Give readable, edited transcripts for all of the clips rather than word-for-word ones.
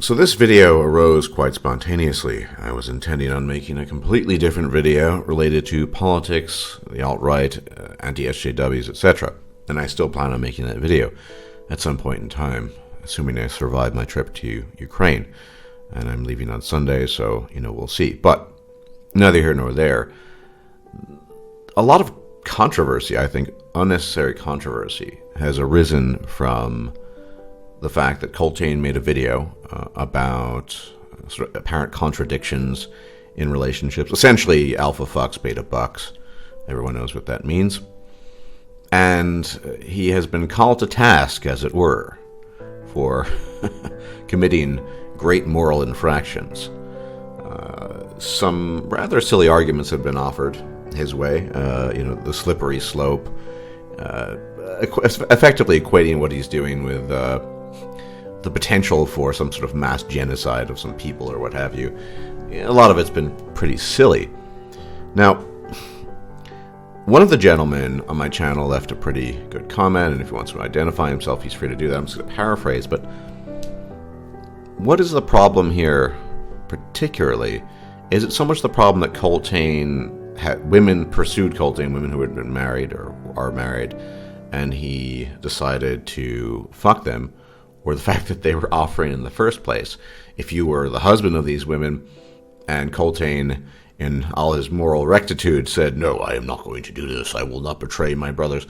So this video arose quite spontaneously. I was intending on making a completely different video related to politics, the alt-right, anti-SJWs, etc. And I still plan on making that video at some point in time, assuming I survive my trip to Ukraine. And I'm leaving on Sunday, so, we'll see. But neither here nor there. A lot of controversy, I think, unnecessary controversy, has arisen from the fact that Cupelli made a video about sort of apparent contradictions in relationships. Essentially, alpha fucks, beta bucks. Everyone knows what that means. And he has been called to task, as it were, for committing great moral infractions. Some rather silly arguments have been offered his way. The slippery slope, effectively equating what he's doing with the potential for some sort of mass genocide of some people or what have you. A lot of it's been pretty silly. Now, one of the gentlemen on my channel left a pretty good comment, and if he wants to identify himself, he's free to do that. I'm just going to paraphrase, but what is the problem here particularly? Is it so much the problem that women pursued Cupelli, women who had been married or are married, and he decided to fuck them, or the fact that they were offering in the first place? If you were the husband of these women and Cupelli, in all his moral rectitude, said, "No, I am not going to do this, I will not betray my brothers,"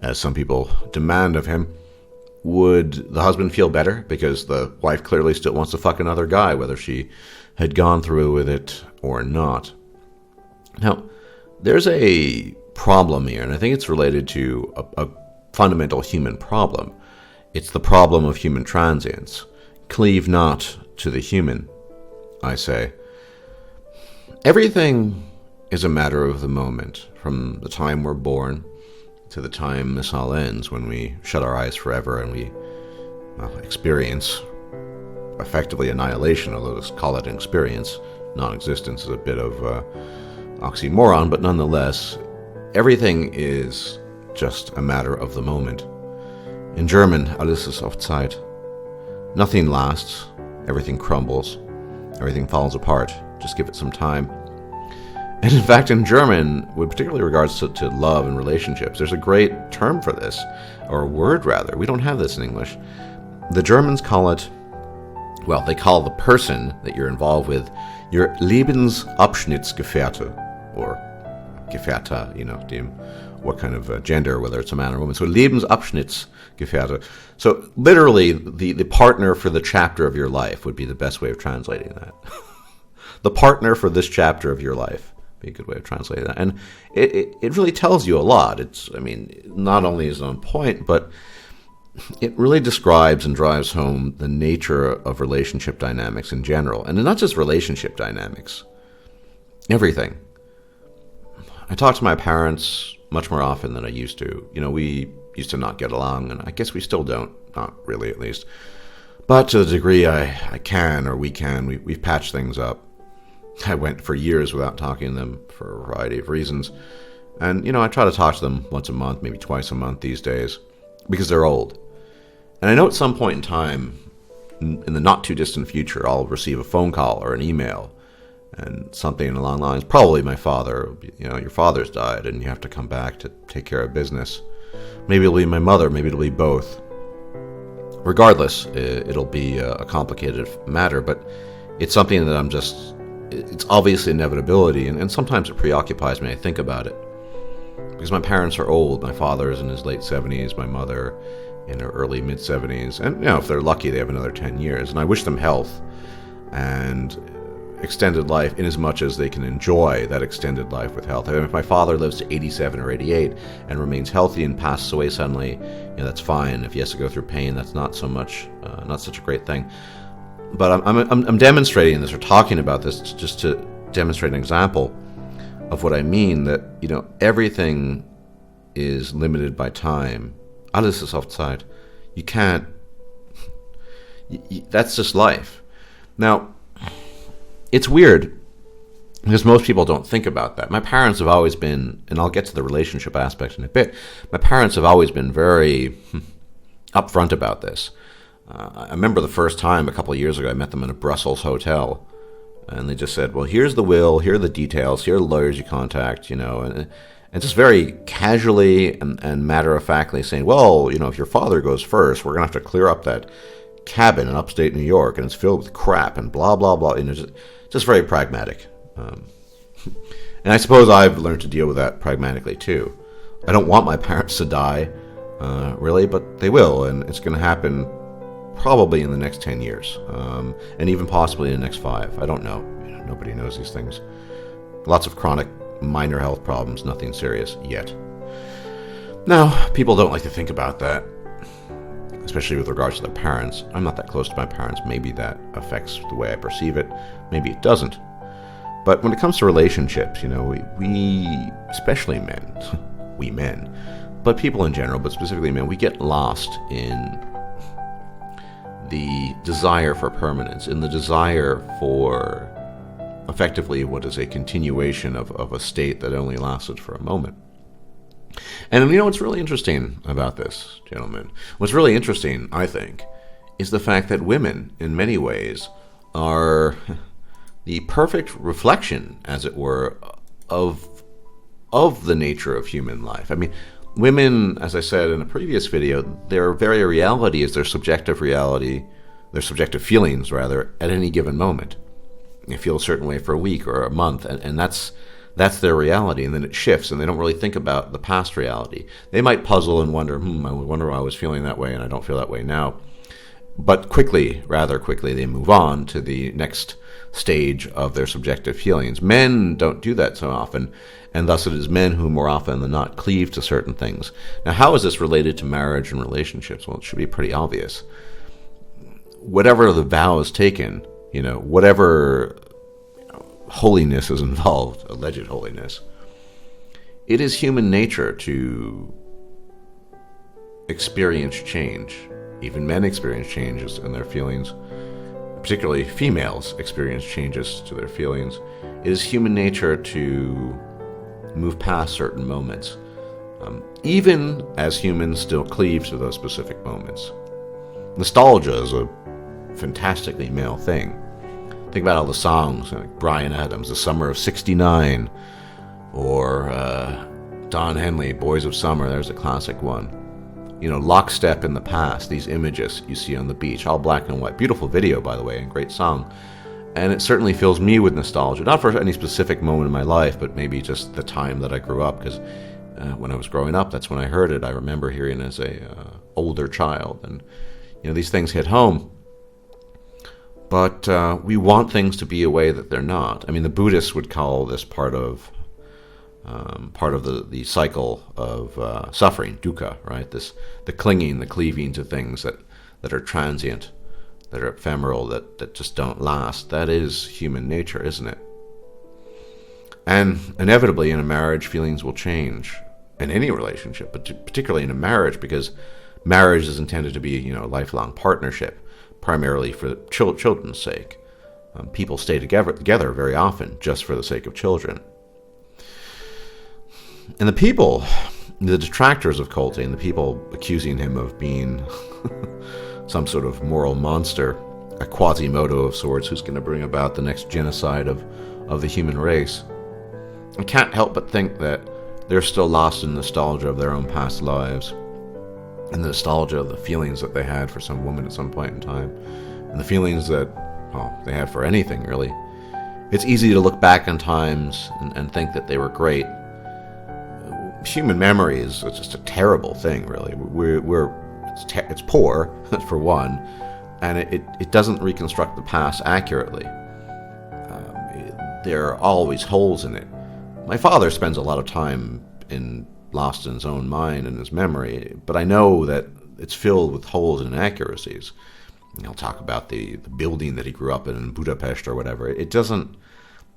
as some people demand of him, would the husband feel better because the wife clearly still wants to fuck another guy, whether she had gone through with it or not? Now, there's a problem here, and I think it's related to a fundamental human problem. It's the problem of human transience. Cleave not to the human, I say. Everything is a matter of the moment, from the time we're born to the time this all ends, when we shut our eyes forever and we experience effectively annihilation, although let's call it an experience. Non-existence is a bit of oxymoron, but nonetheless, everything is just a matter of the moment. In German, alles ist auf Zeit. Nothing lasts, everything crumbles, everything falls apart. Just give it some time. And in fact, in German, with particularly regards to love and relationships, there's a great term for this, or a word rather. We don't have this in English. The Germans call it, they call the person that you're involved with your Lebensabschnittsgefährte, or Gefährte, what kind of gender, whether it's a man or a woman. So Lebensabschnittsgefährte. So literally, the partner for the chapter of your life would be the best way of translating that. The partner for this chapter of your life be a good way of translating that. And it really tells you a lot. Not only is it on point, but it really describes and drives home the nature of relationship dynamics in general. And not just relationship dynamics. Everything. I talk to my parents much more often than I used to. We used to not get along, and I guess we still don't. Not really, at least. But to the degree I can, or we can, we've patched things up. I went for years without talking to them for a variety of reasons. And, I try to talk to them once a month, maybe twice a month these days, because they're old. And I know at some point in time, in the not-too-distant future, I'll receive a phone call or an email, and something along the lines, probably my father, your father's died, and you have to come back to take care of business. Maybe it'll be my mother, maybe it'll be both. Regardless, it'll be a complicated matter, but it's something that it's obviously inevitability, and sometimes it preoccupies me. I think about it. Because my parents are old. My father is in his late 70s, my mother in her early mid-70s. And, if they're lucky, they have another 10 years. And I wish them health and extended life in as much as they can enjoy that extended life with health. If my father lives to 87 or 88 and remains healthy and passes away suddenly, that's fine. If he has to go through pain, that's not such a great thing. But I'm demonstrating this, or talking about this, just to demonstrate an example of what I mean, that, everything is limited by time. Alles ist auf Zeit. You can't... that's just life. Now, it's weird, because most people don't think about that. My parents have always been, and I'll get to the relationship aspect in a bit, my parents have always been very upfront about this. I remember the first time a couple of years ago I met them in a Brussels hotel, and they just said, well, here's the will, here are the details, here are the lawyers you contact, and just very casually and matter-of-factly saying, well, if your father goes first, we're going to have to clear up that cabin in upstate New York, and it's filled with crap, and blah, blah, blah. Just very pragmatic. And I suppose I've learned to deal with that pragmatically, too. I don't want my parents to die, really, but they will, and it's going to happen probably in the next 10 years, and even possibly in the next 5. I don't know. Nobody knows these things. Lots of chronic minor health problems, nothing serious yet. Now, people don't like to think about that, especially with regards to their parents. I'm not that close to my parents. Maybe that affects the way I perceive it. Maybe it doesn't. But when it comes to relationships, we especially men, we men, but people in general, but specifically men, we get lost in the desire for permanence, in the desire for effectively what is a continuation of a state that only lasted for a moment. And what's really interesting about this, gentlemen? What's really interesting, I think, is the fact that women, in many ways, are the perfect reflection, as it were, of the nature of human life. Women, as I said in a previous video, their very reality is their subjective reality, their subjective feelings, rather, at any given moment. They feel a certain way for a week or a month, and that's their reality, and then it shifts, and they don't really think about the past reality. They might puzzle and wonder, I wonder why I was feeling that way, and I don't feel that way now. But rather quickly, they move on to the next stage of their subjective feelings. Men don't do that so often, and thus it is men who more often than not cleave to certain things. Now, how is this related to marriage and relationships? Well, it should be pretty obvious. Whatever the vow is taken, whatever holiness is involved, alleged holiness, it is human nature to experience change. Even men experience changes in their feelings. Particularly females experience changes to their feelings. It is human nature to move past certain moments. Even as humans still cleave to those specific moments. Nostalgia is a fantastically male thing. Think about all the songs, like Bryan Adams, The Summer of '69, or Don Henley, Boys of Summer, there's a classic one. Lockstep in the past, these images you see on the beach, all black and white. Beautiful video, by the way, and great song. And it certainly fills me with nostalgia, not for any specific moment in my life, but maybe just the time that I grew up, because when I was growing up, that's when I heard it. I remember hearing it as a older child, and these things hit home. But we want things to be a way that they're not. The Buddhists would call this part of the cycle of suffering, dukkha, right? The clinging, the cleaving to things that are transient, that are ephemeral, that just don't last. That is human nature, isn't it? And inevitably in a marriage, feelings will change. In any relationship, but particularly in a marriage, because marriage is intended to be, a lifelong partnership, primarily for children's sake. People stay together very often just for the sake of children. And the detractors of Cupelli, and the people accusing him of being some sort of moral monster, a Quasimodo of sorts who's going to bring about the next genocide of the human race, I can't help but think that they're still lost in nostalgia of their own past lives, and the nostalgia of the feelings that they had for some woman at some point in time, and the feelings that they had for anything, really. It's easy to look back on times and think that they were great. Human memory is just a terrible thing, really. It's poor, for one, and it doesn't reconstruct the past accurately. There are always holes in it. My father spends a lot of time lost in his own mind and his memory, but I know that it's filled with holes and inaccuracies. He'll talk about the building that he grew up in Budapest or whatever. It doesn't,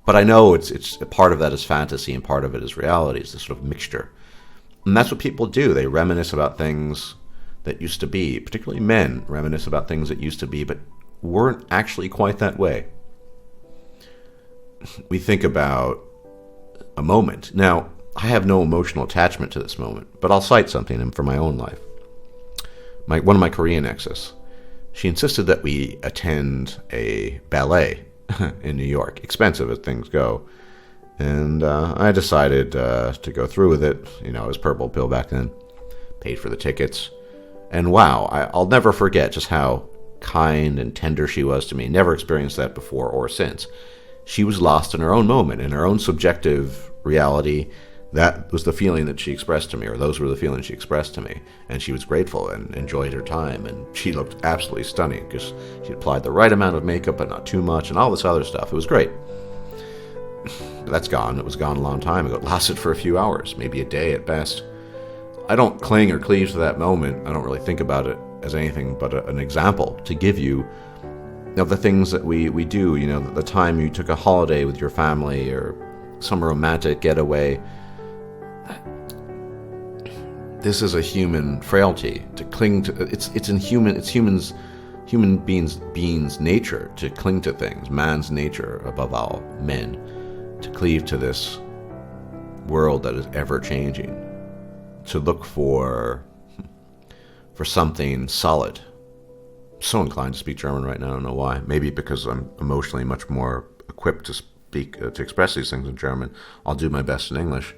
but I know it's part of that is fantasy and part of it is reality. It's this sort of mixture. And that's what people do. They reminisce about things that used to be, particularly men reminisce about things that used to be, but weren't actually quite that way. We think about a moment. Now, I have no emotional attachment to this moment, but I'll cite something from my own life. One of my Korean exes. she insisted that we attend a ballet in New York. Expensive as things go. And I decided to go through with it. I was purple pill back then. Paid for the tickets. And wow, I'll never forget just how kind and tender she was to me. Never experienced that before or since. She was lost in her own moment, in her own subjective reality. That was the feeling that she expressed to me, or those were the feelings she expressed to me. And she was grateful and enjoyed her time. And she looked absolutely stunning because she applied the right amount of makeup, but not too much, and all this other stuff. It was great. But that's gone. It was gone a long time ago. It lasted for a few hours, maybe a day at best. I don't cling or cleave to that moment. I don't really think about it as anything but an example to give you of the things that we do. The time you took a holiday with your family or some romantic getaway. This is a human frailty to cling to. It's human beings' nature to cling to things. Man's nature, above all, men, to cleave to this world that is ever changing. To look for something solid. I'm so inclined to speak German right now. I don't know why. Maybe because I'm emotionally much more equipped to speak to express these things in German. I'll do my best in English,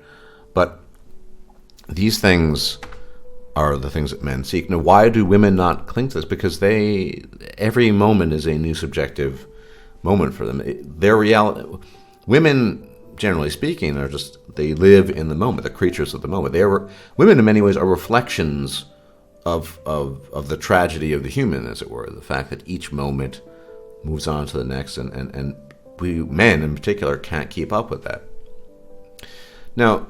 but these things are the things that men seek. Now, why do women not cling to this? Because every moment is a new subjective moment for them. Their reality. Women, generally speaking, they live in the moment. They're creatures of the moment. Women, in many ways, are reflections of the tragedy of the human, as it were. The fact that each moment moves on to the next, and we men in particular can't keep up with that. Now,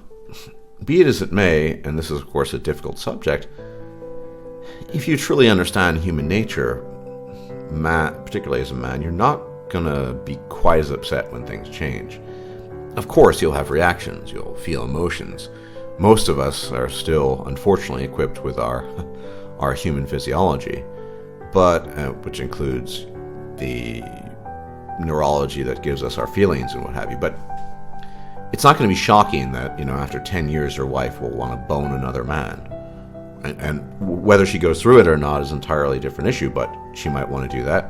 be it as it may, and this is of course a difficult subject, if you truly understand human nature, particularly as a man, you're not going to be quite as upset when things change. Of course, you'll have reactions, you'll feel emotions. Most of us are still, unfortunately, equipped with our human physiology, but which includes the neurology that gives us our feelings and what have you. But it's not going to be shocking that, after 10 years your wife will want to bone another man. And whether she goes through it or not is an entirely different issue, but she might want to do that.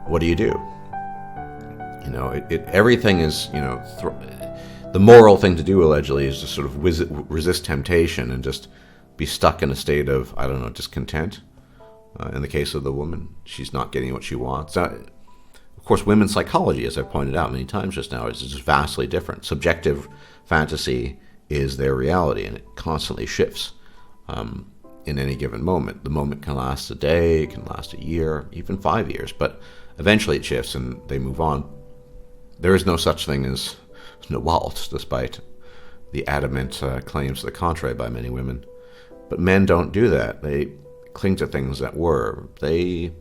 What do? Everything is, the moral thing to do, allegedly, is to sort of resist temptation and just be stuck in a state of, discontent. In the case of the woman, she's not getting what she wants. Of course, women's psychology, as I've pointed out many times just now, is just vastly different. Subjective fantasy is their reality, and it constantly shifts in any given moment. The moment can last a day, it can last a year, even 5 years, but eventually it shifts and they move on. There is no such thing as no waltz, despite the adamant claims to the contrary by many women. But men don't do that. They cling to things that were. And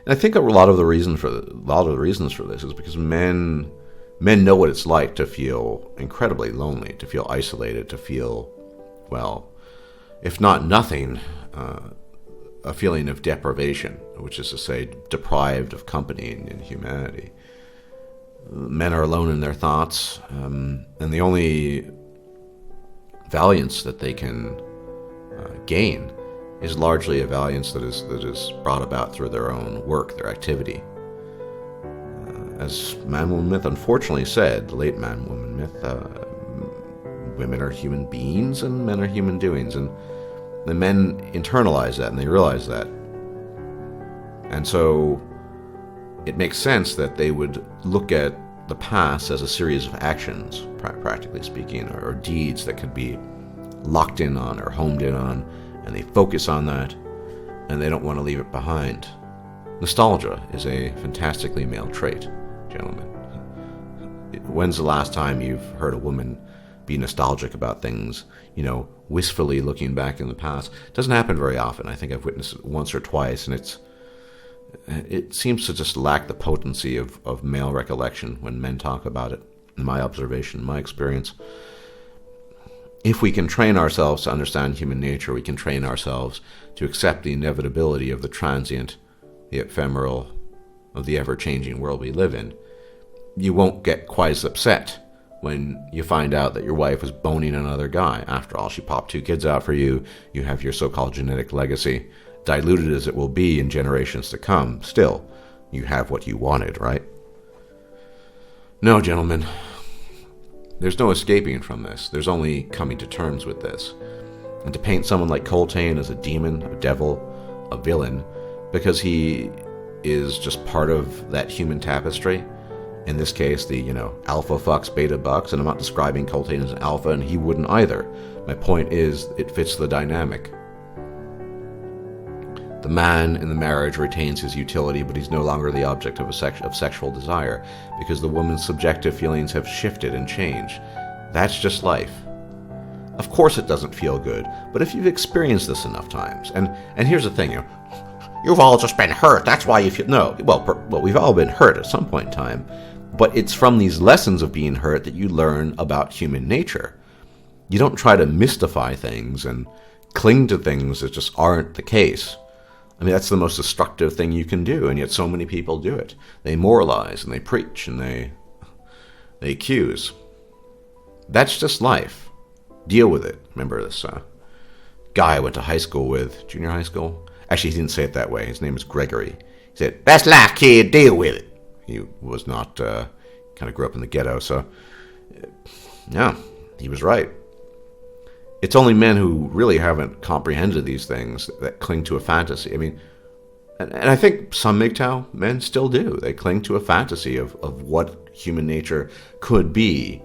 I think a lot of the reasons for this is because men know what it's like to feel incredibly lonely, to feel isolated, to feel, well, if not nothing, a feeling of deprivation, which is to say, deprived of company and humanity. Men are alone in their thoughts, and the only valiance that they can gain is largely a valiance that is brought about through their own work, their activity. As Man-Woman Myth unfortunately said, the late Man-Woman Myth, women are human beings and men are human doings, and the men internalize that and they realize that. And so it makes sense that they would look at the past as a series of actions, practically speaking, or deeds that could be locked in on or homed in on, and they focus on that, and they don't want to leave it behind. Nostalgia is a fantastically male trait, gentlemen. When's the last time you've heard a woman be nostalgic about things, wistfully looking back in the past? It doesn't happen very often. I think I've witnessed it once or twice, and it seems to just lack the potency of male recollection when men talk about it, in my observation, my experience. If we can train ourselves to understand human nature, we can train ourselves to accept the inevitability of the transient, the ephemeral, of the ever-changing world we live in. You won't get quite as upset when you find out that your wife was boning another guy. After all, she popped 2 kids out for you. You have your so-called genetic legacy. diluted as it will be in generations to come, still, you have what you wanted, right? No, gentlemen, there's no escaping from this. There's only coming to terms with this. And to paint someone like Coltrane as a demon, a devil, a villain, because he is just part of that human tapestry, in this case, the, alpha fucks beta bucks, and I'm not describing Coltrane as an alpha, and he wouldn't either. My point is, it fits the dynamic. The man in the marriage retains his utility, but he's no longer the object of sexual desire, because the woman's subjective feelings have shifted and changed. That's just life. Of course it doesn't feel good, but if you've experienced this enough times, and here's the thing, you've all just been hurt, that's why you feel... No, well, we've all been hurt at some point in time, but it's from these lessons of being hurt that you learn about human nature. You don't try to mystify things and cling to things that just aren't the case. I mean, that's the most destructive thing you can do, and yet so many people do it. They moralize, and they preach, and they accuse. That's just life. Deal with it. Remember this guy I went to high school with, junior high school? Actually, he didn't say it that way. His name was Gregory. He said, "That's life, kid. Deal with it." He was not, kind of grew up in the ghetto, so, yeah, he was right. It's only men who really haven't comprehended these things that cling to a fantasy. I mean, and I think some MGTOW men still do. They cling to a fantasy of what human nature could be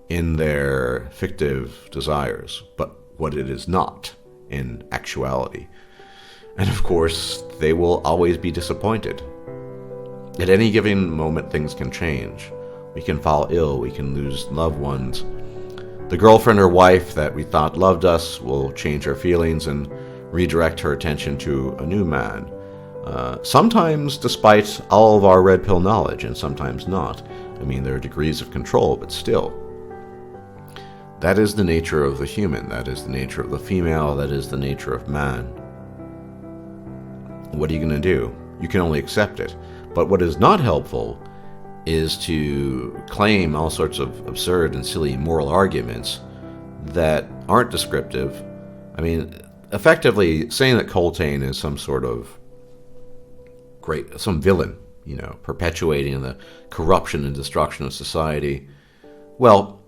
in their fictive desires, but what it is not in actuality. And of course, they will always be disappointed. At any given moment, things can change. We can fall ill, we can lose loved ones. The girlfriend or wife that we thought loved us will change her feelings and redirect her attention to a new man. Sometimes despite all of our red pill knowledge, and sometimes not. I mean, there are degrees of control, but still. That is the nature of the human, that is the nature of the female, that is the nature of man. What are you going to do? You can only accept it. But what is not helpful is to claim all sorts of absurd and silly moral arguments that aren't descriptive. I mean, effectively saying that Coltrane is some sort of some villain, perpetuating the corruption and destruction of society. Well,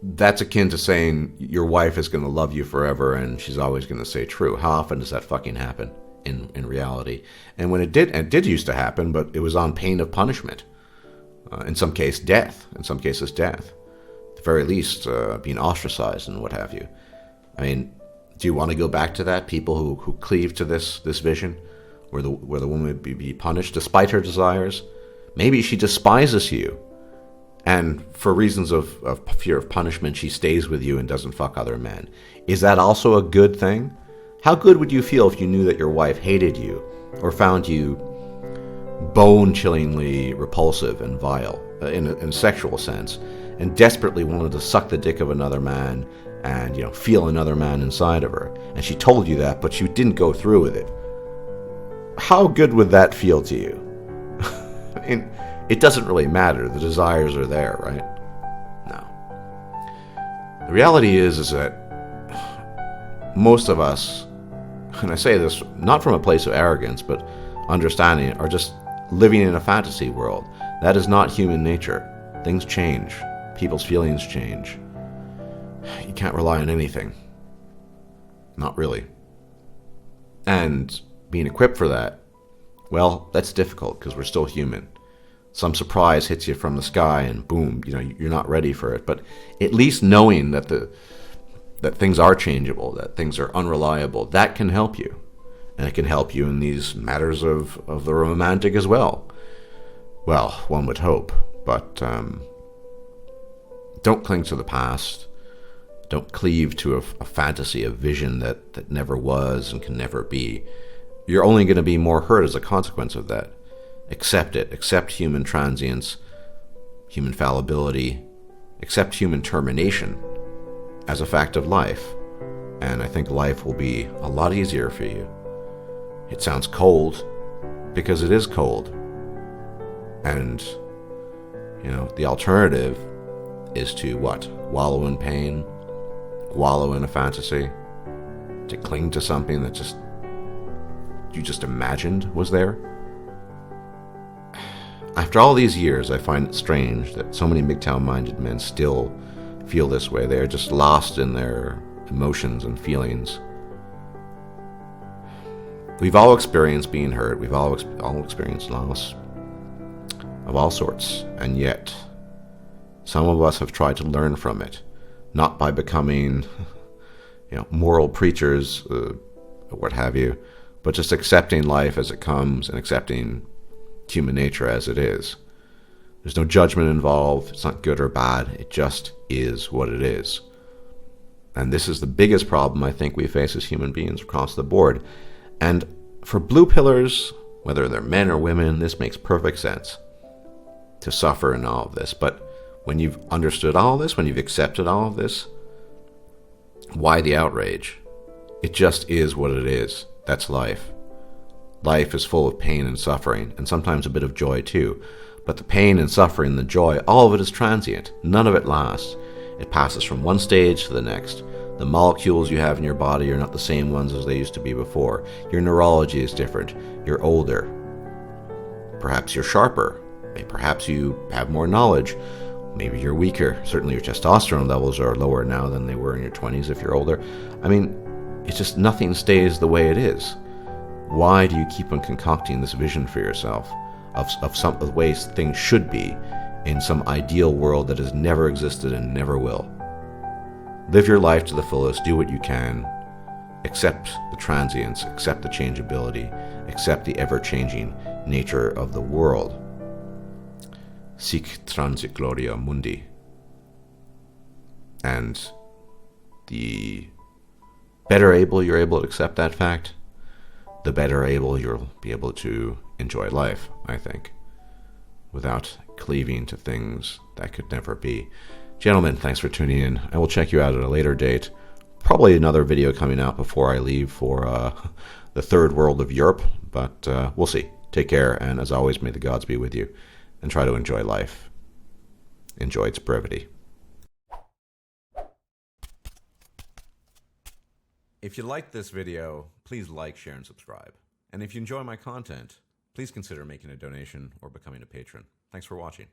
that's akin to saying your wife is going to love you forever and she's always going to say true. How often does that fucking happen in reality? And when it did used to happen, but it was on pain of punishment. In some cases, death. At the very least, being ostracized and what have you. I mean, do you want to go back to that? People who cleave to this vision, where the woman would be punished despite her desires? Maybe she despises you, and for reasons of fear of punishment, she stays with you and doesn't fuck other men. Is that also a good thing? How good would you feel if you knew that your wife hated you, or found you bone-chillingly repulsive and vile, in a sexual sense, and desperately wanted to suck the dick of another man and, feel another man inside of her, and she told you that, but you didn't go through with it? How good would that feel to you? I mean, it doesn't really matter. The desires are there, right? No. The reality is that most of us, and I say this not from a place of arrogance, but understanding, are just living in a fantasy world. That is not human nature. Things change. People's feelings change. You can't rely on anything. Not really. And being equipped for that, well, that's difficult because we're still human. Some surprise hits you from the sky and boom, you're not ready for it. But at least knowing that that things are changeable, that things are unreliable, that can help you. And it can help you in these matters of the romantic as well. Well, one would hope, but don't cling to the past. Don't cleave to a fantasy, a vision that never was and can never be. You're only going to be more hurt as a consequence of that. Accept it. Accept human transience, human fallibility. Accept human termination as a fact of life. And I think life will be a lot easier for you. It sounds cold, because it is cold. And, the alternative is to what? Wallow in pain, wallow in a fantasy, to cling to something that just you just imagined was there. After all these years, I find it strange that so many MGTOW-minded men still feel this way. They are just lost in their emotions and feelings. We've all experienced being hurt. We've all experienced loss of all sorts. And yet, some of us have tried to learn from it. Not by becoming, moral preachers, what have you, but just accepting life as it comes and accepting human nature as it is. There's no judgment involved. It's not good or bad. It just is what it is. And this is the biggest problem I think we face as human beings across the board. And for blue pillars, whether they're men or women, this makes perfect sense to suffer in all of this. But when you've understood all of this, when you've accepted all of this, why the outrage? It just is what it is. That's life. Life is full of pain and suffering, and sometimes a bit of joy too. But the pain and suffering, the joy, all of it is transient. None of it lasts. It passes from one stage to the next. The molecules you have in your body are not the same ones as they used to be before. Your neurology is different. You're older. Perhaps you're sharper. Perhaps you have more knowledge. Maybe you're weaker. Certainly your testosterone levels are lower now than they were in your 20s if you're older. I mean, it's just nothing stays the way it is. Why do you keep on concocting this vision for yourself of some of the ways things should be in some ideal world that has never existed and never will? Live your life to the fullest, do what you can, accept the transience, accept the changeability, accept the ever-changing nature of the world. Sic transit Gloria Mundi. And the better you're able to accept that fact, the better you'll be able to enjoy life, I think, without cleaving to things that could never be. Gentlemen, thanks for tuning in. I will check you out at a later date. Probably another video coming out before I leave for the third world of Europe, but we'll see. Take care, and as always, may the gods be with you, and try to enjoy life. Enjoy its brevity. If you liked this video, please like, share, and subscribe. And if you enjoy my content, please consider making a donation or becoming a patron. Thanks for watching.